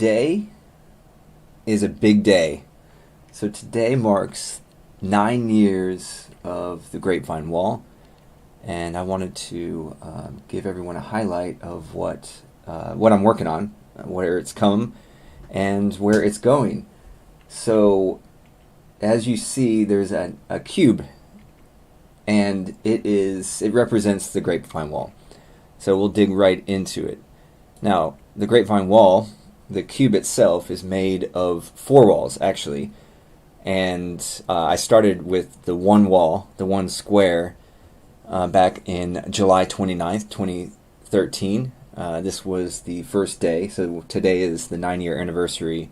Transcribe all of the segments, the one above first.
today is a big day. So today marks 9 years of the Grapevine wall, and I wanted to give everyone a highlight of what I'm working on, where it's come, and where it's going. So, as you see, there's a cube, and it represents the Grapevine wall. So we'll dig right into it. Now, the Grapevine wall, the cube itself, is made of 4 walls, actually. And I started with the one wall, the one square, back in July 29th, 2013. This was the first day, so today is the 9-year anniversary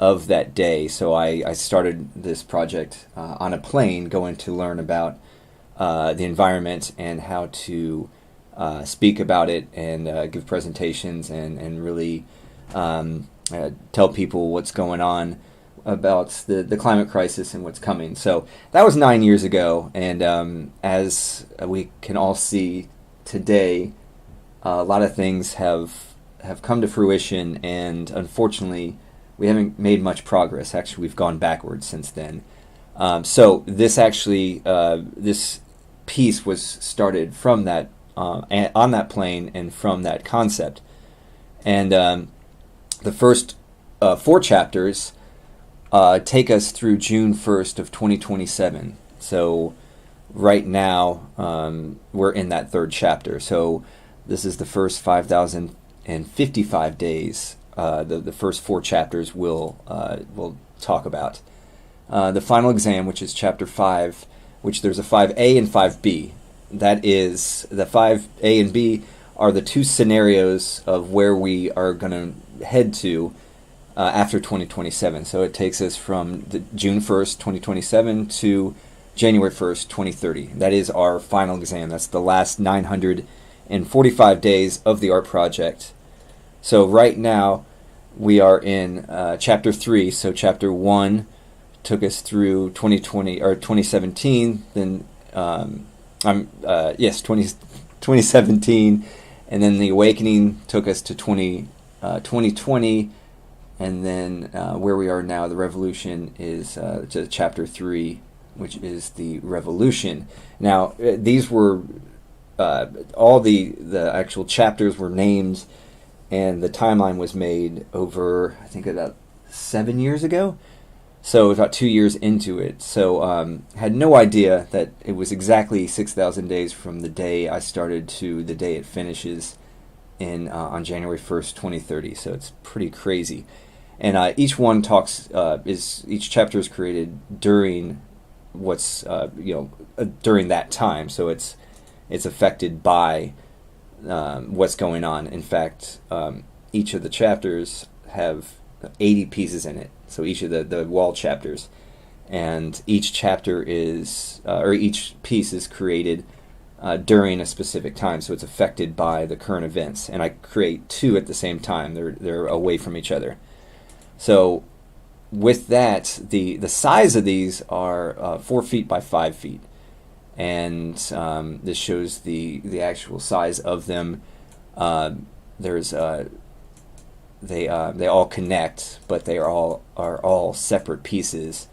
of that day. So I started this project on a plane going to learn about the environment and how to speak about it and give presentations and really tell people what's going on about the climate crisis and what's coming. So that was 9 years ago, and as we can all see today, a lot of things have come to fruition, and unfortunately we haven't made much progress. Actually, we've gone backwards since then. So this piece was started from that on that plane and from that concept. And the first 4 chapters take us through June 1st of 2027. So right now we're in that 3rd chapter. So this is the first 5,055 days. The first 4 chapters we'll talk about. The final exam, which is chapter 5, which there's a 5A and 5B. That is, the 5A and B are the 2 scenarios of where we are going to head to after 2027. So it takes us from the June 1st, 2027 to January 1st, 2030. That is our final exam. That's the last 945 days of the art project. So right now we are in chapter 3. So chapter 1 took us through 2017, then 2017, and then the awakening took us to 2020, and then where we are now, the revolution, is to chapter 3, which is the revolution. Now, these were all the actual chapters were named, and the timeline was made over, I think, about 7 years ago. So about 2 years into it. So had no idea that it was exactly 6,000 days from the day I started to the day it finishes on January 1st, 2030. So it's pretty crazy. And each one each chapter is created during during that time. So it's affected by what's going on. In fact, each of the chapters have 80 pieces in it. So each of the wall chapters, and each chapter each piece is created during a specific time. So it's affected by the current events. And I create 2 at the same time. They're away from each other. So with that, the size of these are 4 feet by 5 feet, and this shows the actual size of them. They all connect, but they are all separate pieces,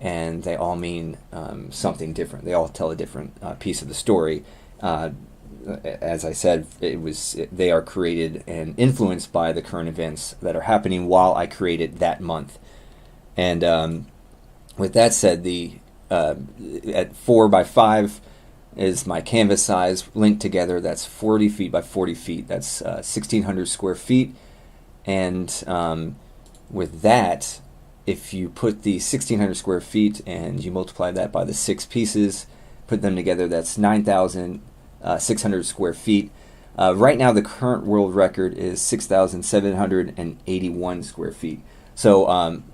and they all mean something different. They all tell a different piece of the story. As I said, they are created and influenced by the current events that are happening while I created that month. And with that said, at 4 by 5 is my canvas size linked together. That's 40 feet by 40 feet. That's 1,600 square feet. And with that, if you put the 1,600 square feet and you multiply that by the 6 pieces, put them together, that's 9,600 square feet. Right now, the current world record is 6,781 square feet. So I'm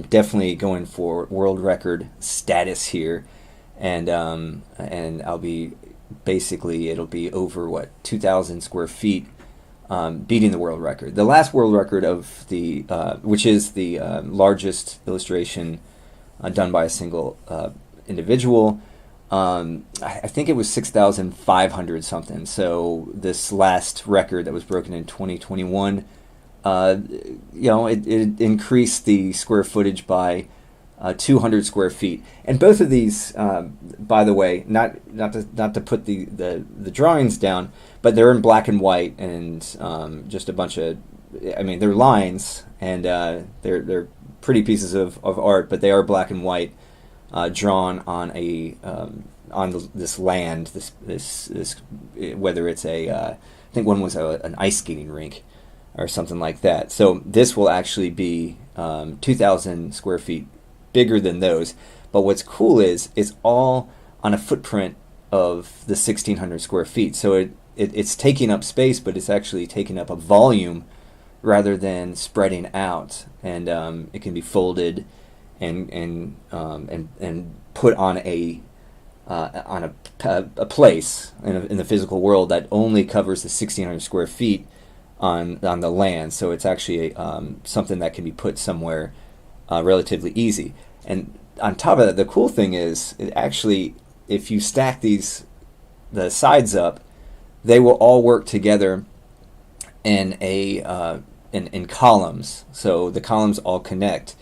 definitely going for world record status here, and I'll be it'll be over 2,000 square feet. Beating the world record. The last world record of which is the largest illustration done by a single individual, I think it was 6,500 something. So this last record that was broken in 2021 uh, it increased the square footage by 200 square feet. And both of these, by the way, not to put the drawings down, but they're in black and white and just a bunch of, I mean, they're lines and they're pretty pieces of art, but they are black and white, drawn on this land, this whether it's I think one was an ice skating rink or something like that. So this will actually be 2,000 square feet bigger than those. But what's cool is it's all on a footprint of the 1,600 square feet. So it's taking up space, but it's actually taking up a volume rather than spreading out. And it can be folded and put on a place in the physical world that only covers the 1,600 square feet on the land. So it's actually something that can be put somewhere relatively easy. And on top of that, the cool thing is, it actually, if you stack the sides up, they will all work together in in columns. So the columns all connect,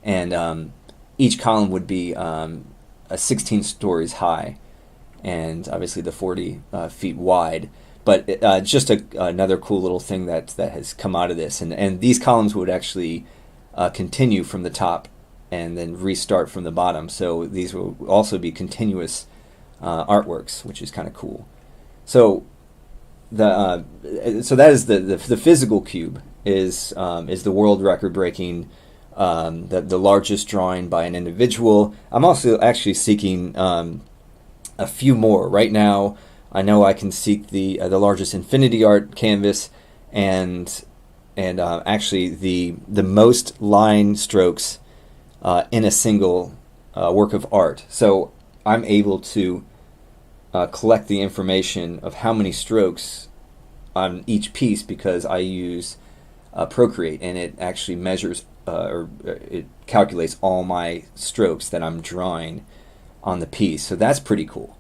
and each column would be 16 stories high, and obviously the 40 feet wide. But just another cool little thing that has come out of this, and these columns would actually continue from the top and then restart from the bottom. So these will also be continuous artworks, which is kind of cool. So that is the physical cube is the world record breaking, the largest drawing by an individual. I'm also actually seeking a few more right now. I know I can seek the largest infinity art canvas, and actually the most line strokes in a single work of art. So I'm able to collect the information of how many strokes on each piece, because I use Procreate, and it actually measures or it calculates all my strokes that I'm drawing on the piece. So that's pretty cool.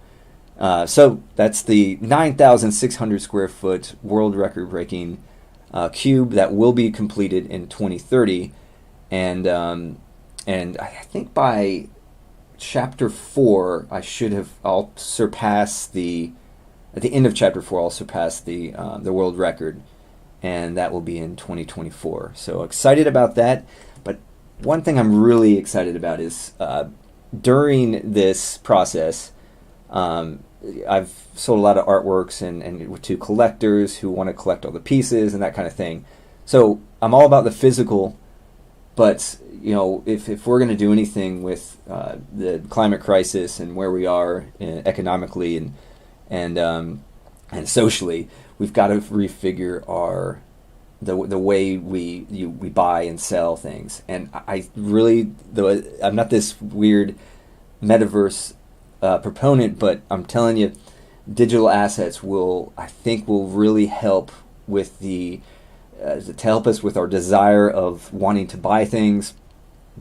So that's the 9,600 square foot world record breaking cube that will be completed in 2030, and I think by chapter 4 I'll surpass at the end of chapter 4 I'll surpass the world record, and that will be in 2024. So excited about that. But one thing I'm really excited about is during this process, I've sold a lot of artworks and to collectors who want to collect all the pieces and that kind of thing. So I'm all about the physical, but if we're going to do anything with the climate crisis and where we are economically and socially, we've got to refigure the way we buy and sell things. And I really, though I'm not this weird metaverse proponent, but I'm telling you, digital assets I think will really help with to help us with our desire of wanting to buy things,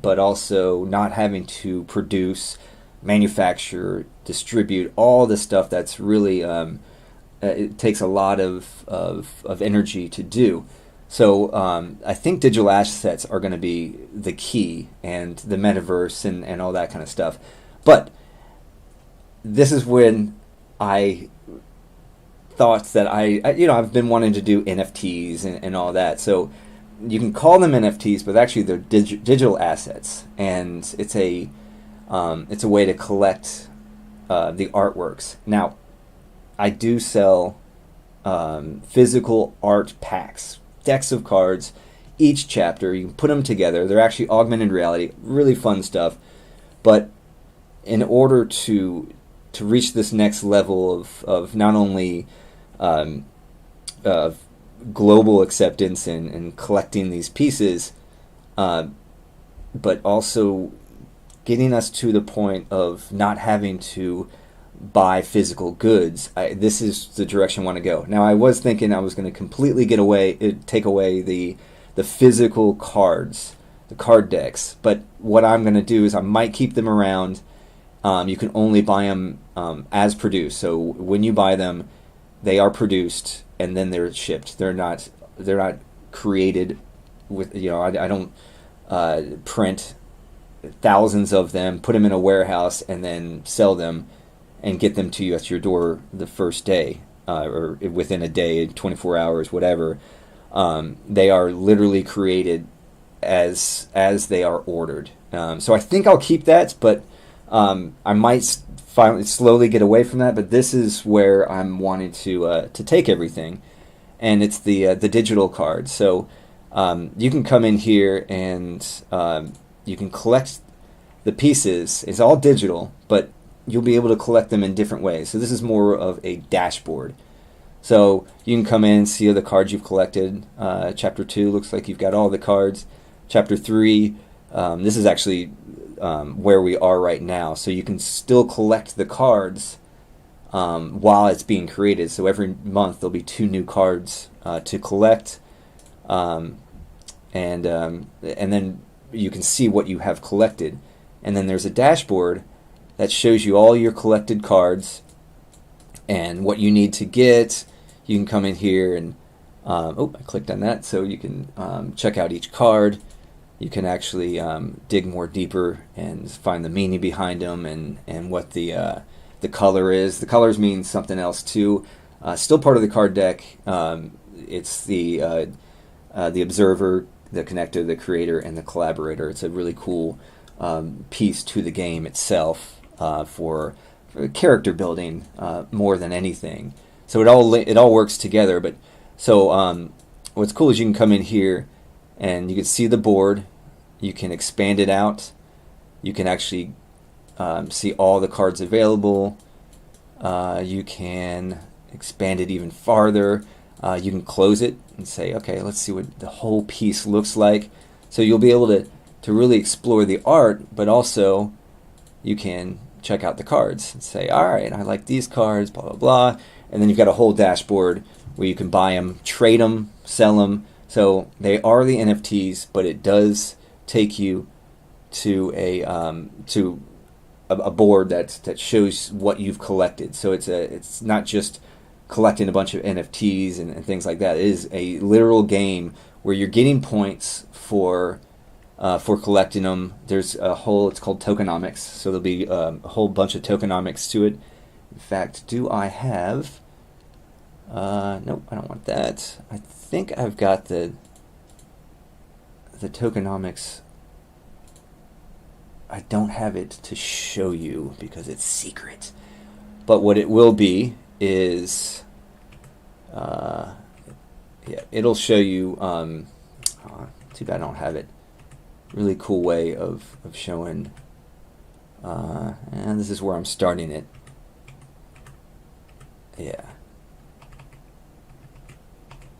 but also not having to produce, manufacture, distribute all the stuff that's really it takes a lot of energy to do. So I think digital assets are going to be the key, and the metaverse and all that kind of stuff. But this is when I thought that I've been wanting to do NFTs and all that. So you can call them NFTs, but actually they're digital assets, and it's a way to collect the artworks. Now, I do sell physical art packs, decks of cards, each chapter. You can put them together. They're actually augmented reality, really fun stuff. But in order to reach this next level of not only global acceptance and collecting these pieces, but also getting us to the point of not having to buy physical goods, this is the direction I want to go. Now, I was thinking I was going to completely take away the physical cards, the card decks, but what I'm going to do is I might keep them around. You can only buy them as produced. So when you buy them, they are produced and then they're shipped. They're not created with, I don't print thousands of them, put them in a warehouse, and then sell them and get them to you at your door the first day, or within a day, 24 hours, whatever. They are literally created as they are ordered. So I think I'll keep that, but I might finally slowly get away from that. But this is where I'm wanting to take everything, and it's the digital card. So you can come in here and you can collect the pieces. It's all digital, but you'll be able to collect them in different ways. So this is more of a dashboard. So you can come in and see the cards you've collected. Chapter 2 looks like you've got all the cards. Chapter 3, this is actually where we are right now. So you can still collect the cards while it's being created. So every month there'll be 2 new cards to collect, and then you can see what you have collected. And then there's a dashboard that shows you all your collected cards and what you need to get. You can come in here and I clicked on that, so you can check out each card. You can actually dig more deeper and find the meaning behind them and what the color is. The colors mean something else too. Still part of the card deck. It's the observer, the connector, the creator, and the collaborator. It's a really cool piece to the game itself for character building more than anything. So it all works together. But so what's cool is you can come in here and you can see the board. You can expand it out. You can actually see all the cards available. You can expand it even farther. You can close it and say, okay, let's see what the whole piece looks like. So you'll be able to really explore the art, but also you can check out the cards and say, all right, I like these cards, blah, blah, blah. And then you've got a whole dashboard where you can buy them, trade them, sell them. So they are the NFTs, but it does take you to a board that shows what you've collected. So it's not just collecting a bunch of NFTs and things like that. It is a literal game where you're getting points for collecting them. There's it's called tokenomics. So there'll be a whole bunch of tokenomics to it. In fact, do I have? Nope, I don't want that. I think I've got the tokenomics. I don't have it to show you because it's secret. But what it will be is, it'll show you. Too bad I don't have it. Really cool way of showing. And this is where I'm starting it. Yeah.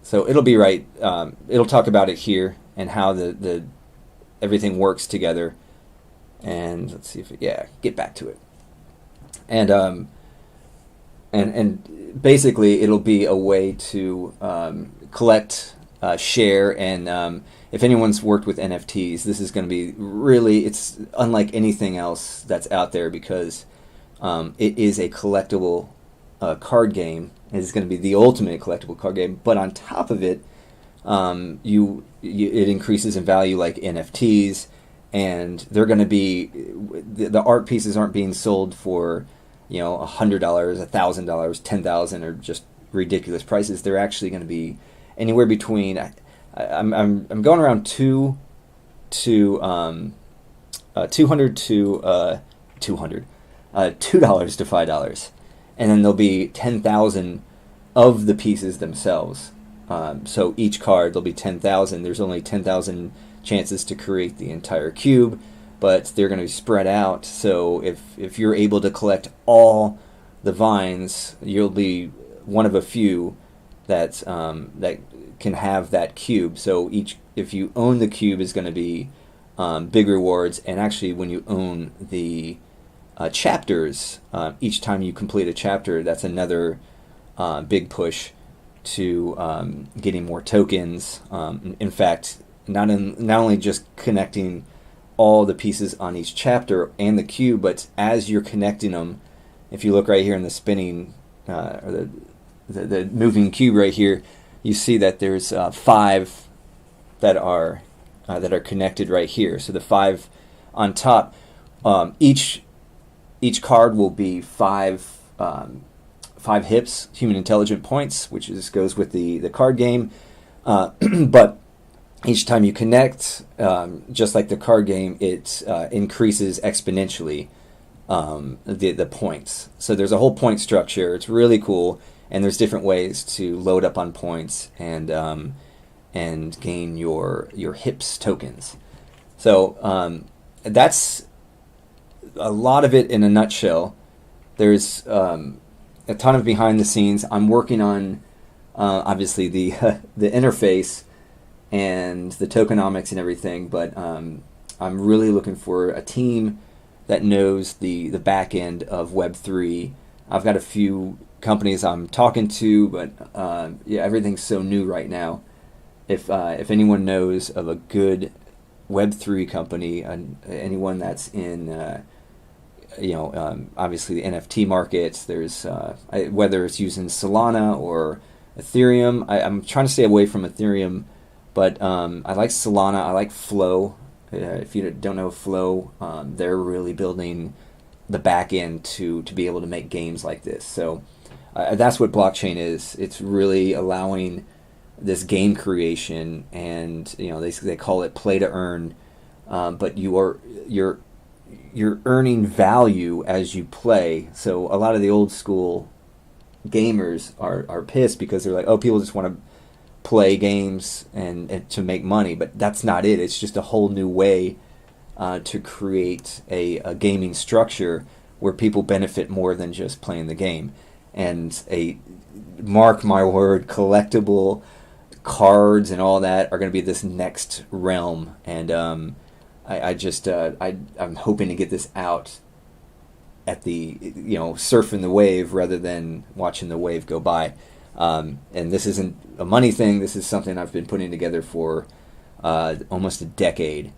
So it'll be right. It'll talk about it here and how the everything works together. And let's see if get back to it. And basically it'll be a way to collect, share, and if anyone's worked with NFTs, this is going to be it's unlike anything else that's out there because it is a collectible card game. It's going to be the ultimate collectible card game, but on top of it, it increases in value like NFTs, and they're going to be the art pieces aren't being sold for $100, $1,000, $10,000, or just ridiculous prices. They're actually going to be anywhere between I'm going around $200 to $5, and then there'll be 10,000 of the pieces themselves. So each card there'll be 10,000. There's only 10,000 chances to create the entire cube, but they're going to be spread out. So if you're able to collect all the vines, you'll be one of a few that can have that cube. So if you own the cube, is going to be big rewards. And actually, when you own the chapters, each time you complete a chapter, that's another big push to getting more tokens. In fact, not only just connecting all the pieces on each chapter and the cube, but as you're connecting them, if you look right here in the spinning or the moving cube right here, you see that there's 5 that are connected right here. So the 5 on top, each card will be 5 hips, human intelligent points, which goes with the card game. But each time you connect, just like the card game, it increases exponentially the points. So there's a whole point structure. It's really cool, and there's different ways to load up on points and gain your hips tokens. So that's a lot of it in a nutshell. There's a ton of behind the scenes. I'm working on obviously the the interface and the tokenomics and everything, but I'm really looking for a team that knows the back end of Web3. I've got a few companies I'm talking to, but yeah, everything's so new right now. If anyone knows of a good Web3 company, anyone that's in obviously the NFT markets, there's whether it's using Solana or Ethereum. I'm trying to stay away from Ethereum, but I like Solana. I like Flow. If you don't know Flow, they're really building the back end to be able to make games like this. So that's what blockchain is. It's really allowing this game creation, and they call it play to earn, but you're earning value as you play. So a lot of the old school gamers are pissed because they're like, oh, people just want to play games and to make money, but that's not it. It's just a whole new way to create a gaming structure where people benefit more than just playing the game. And mark my word, collectible cards and all that are going to be this next realm. And I'm hoping to get this out at the surfing the wave rather than watching the wave go by. And this isn't a money thing. This is something I've been putting together for almost a decade,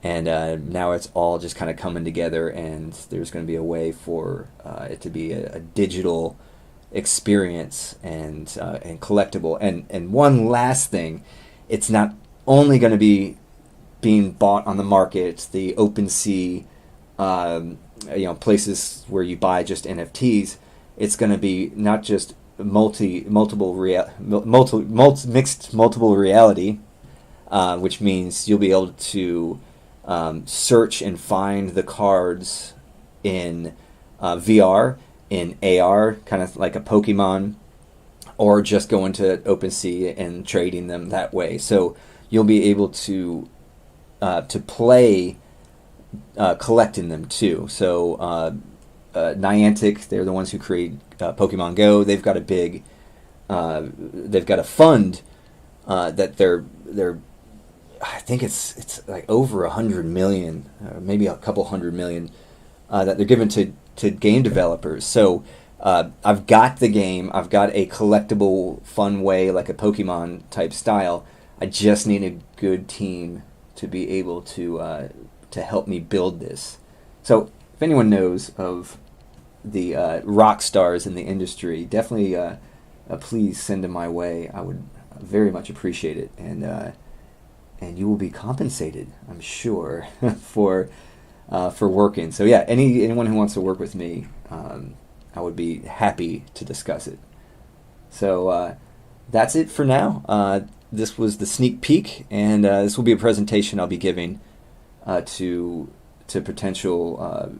and now it's all just kind of coming together. And there's going to be a way for it to be a digital experience and collectible. And one last thing, it's not only going to be being bought on the market, the OpenSea, places where you buy just NFTs. It's going to be not just mixed multiple reality, which means you'll be able to search and find the cards in VR, in AR, kind of like a Pokemon, or just go into OpenSea and trading them that way. So you'll be able to play collecting them too. So Niantic, they're the ones who create Pokemon Go. They've got a fund that they're I think it's like over 100 million, maybe a couple hundred million that they're given to game developers. So I've got the game. I've got a collectible, fun way, like a Pokemon type style. I just need a good team to be able to help me build this. So if anyone knows of the rock stars in the industry, definitely please send them my way. I would very much appreciate it, and you will be compensated, I'm sure, for working. So yeah, anyone who wants to work with me, I would be happy to discuss it. So that's it for now. This was the sneak peek, and this will be a presentation I'll be giving to potential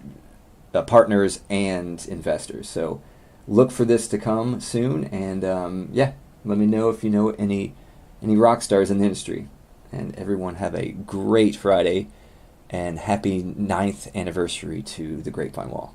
partners and investors. So look for this to come soon, and let me know if you know any rock stars in the industry. And everyone have a great Friday, and happy 9th anniversary to the Grapevine Wall.